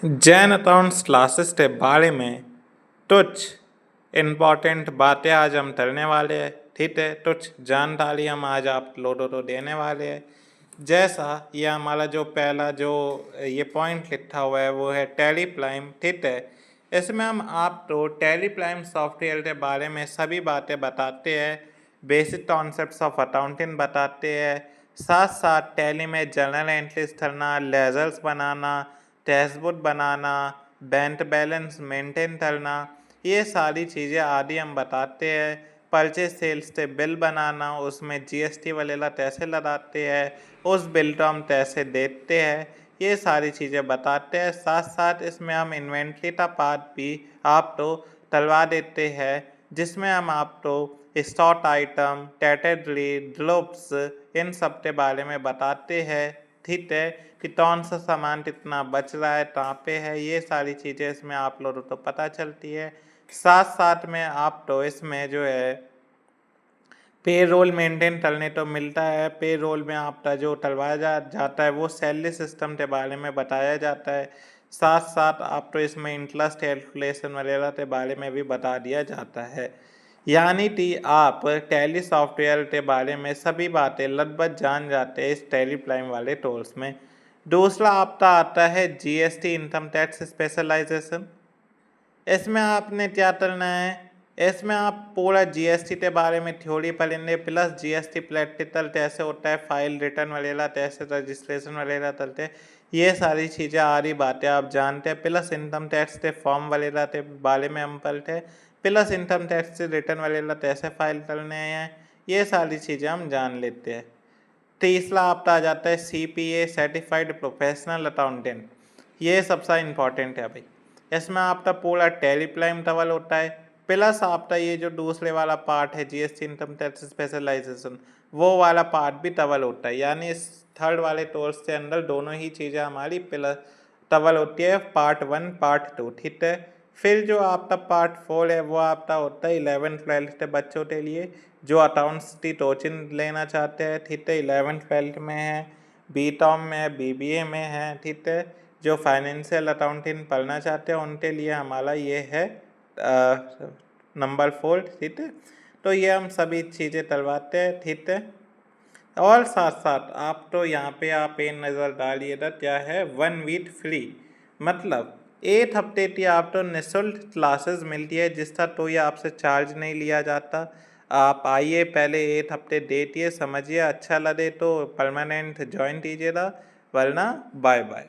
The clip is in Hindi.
जैन अकाउंट्स क्लासेस के बारे में कुछ इम्पॉर्टेंट बातें आज हम करने वाले हैं। ठीक है, कुछ जानकारी हम आज आप लोगों को देने वाले हैं। जैसा ये हमारा जो पहला जो ये पॉइंट लिखा हुआ है वो है टैली प्राइम। ठीक है, इसमें हम आपको टैली प्राइम सॉफ्टवेयर के बारे में सभी बातें बताते हैं, बेसिक कॉन्सेप्ट्स ऑफ अकाउंटिंग बताते हैं, साथ साथ टैली में जर्नल एंट्रीज करना, लेजर्स बनाना, डैशबोर्ड बनाना, बैंक बैलेंस मेंटेन करना, ये सारी चीज़ें आदि हम बताते हैं। परचेज सेल्स से बिल बनाना, उसमें जीएसटी वगैरह कैसे लगाते हैं, उस बिल को हम कैसे देते हैं, ये सारी चीज़ें बताते हैं। साथ साथ इसमें हम इन्वेंट्री का पार्ट भी आपको करवा देते हैं, जिसमें हम आपको स्टॉक आइटम, कैटेगरी, ग्रुप्स, इन सब के बारे में बताते हैं। ठीक है, कि कौन सा सामान कितना बच रहा है, कहाँ पे है, ये सारी चीज़ें इसमें आप लोगों को पता चलती है। साथ साथ में आपको इसमें जो है पे रोल मेंटेन करने को मिलता है। पे रोल में आपका जो करवाया जाता है वो सैलरी सिस्टम के बारे में बताया जाता है। साथ साथ आपको इसमें इंटरेस्ट कैलकुलेशन वगैरह के बारे में भी बता दिया जाता है। यानी कि आप टैली सॉफ्टवेयर के बारे में सभी बातें लगभग जान जाते हैं इस टैली प्राइम वाले कोर्स में। दूसरा आपका आता है जीएसटी इनकम टैक्स स्पेशलाइजेशन। इसमें आपने क्या करना है, इसमें आप पूरा जीएसटी के बारे में थ्योरी पढ़ेंगे, प्लस जीएसटी प्रैक्टिकल कैसे होता है, फाइल रिटर्न वगैरह कैसे, रजिस्ट्रेशन वगैरह करते हैं, ये सारी चीज़ें आरी बातें आप जानते हैं। प्लस इनकम टैक्स के फॉर्म वगैरह के बारे में हम पढ़ते हैं, प्लस इनकम टैक्स से रिटर्न वगैरह कैसे फाइल करने हैं, ये सारी चीज़ें हम जान लेते हैं। तीसरा आपका आ जाता है सीपीए सर्टिफाइड प्रोफेशनल अकाउंटेंट। ये सबसे इम्पॉर्टेंट है भाई। इसमें आपका पूरा टैली प्राइम कवर होता है, प्लस आपका ये जो दूसरे वाला पार्ट है जीएसटी इनकम टैक्स स्पेशलाइजेशन, वो वाला पार्ट भी कवर होता है। यानी इस थर्ड वाले कोर्स के अंदर दोनों ही चीज़ें हमारी प्लस कवर होती है, पार्ट 1 पार्ट 2। ठीक है, फिर जो आपका पार्ट 4 है वो आपका होता है 11th-12th के बच्चों के लिए जो अकाउंट्स की कोचिंग लेना चाहते हैं। ठीक है, 11th-12th में है, बीकॉम में है, बीबीए में है। ठीक है, जो फाइनेंशियल अकाउंटिंग पढ़ना चाहते हैं उनके लिए हमारा ये है नंबर 4। ठीक है, तो ये हम सभी चीज़ें करवाते हैं। ठीक है, और साथ साथ आप तो यहाँ पे आप एक नज़र डालिएगा क्या है 1 वीक फ्री, मतलब 8 हफ्ते की आपको निःशुल्क क्लासेस मिलती है जिसका कोई आपसे चार्ज नहीं लिया जाता। आप आइए, पहले 8 हफ्ते देखिए, समझिए, अच्छा लगे तो परमानेंट ज्वाइन कीजिएगा, वरना बाय बाय।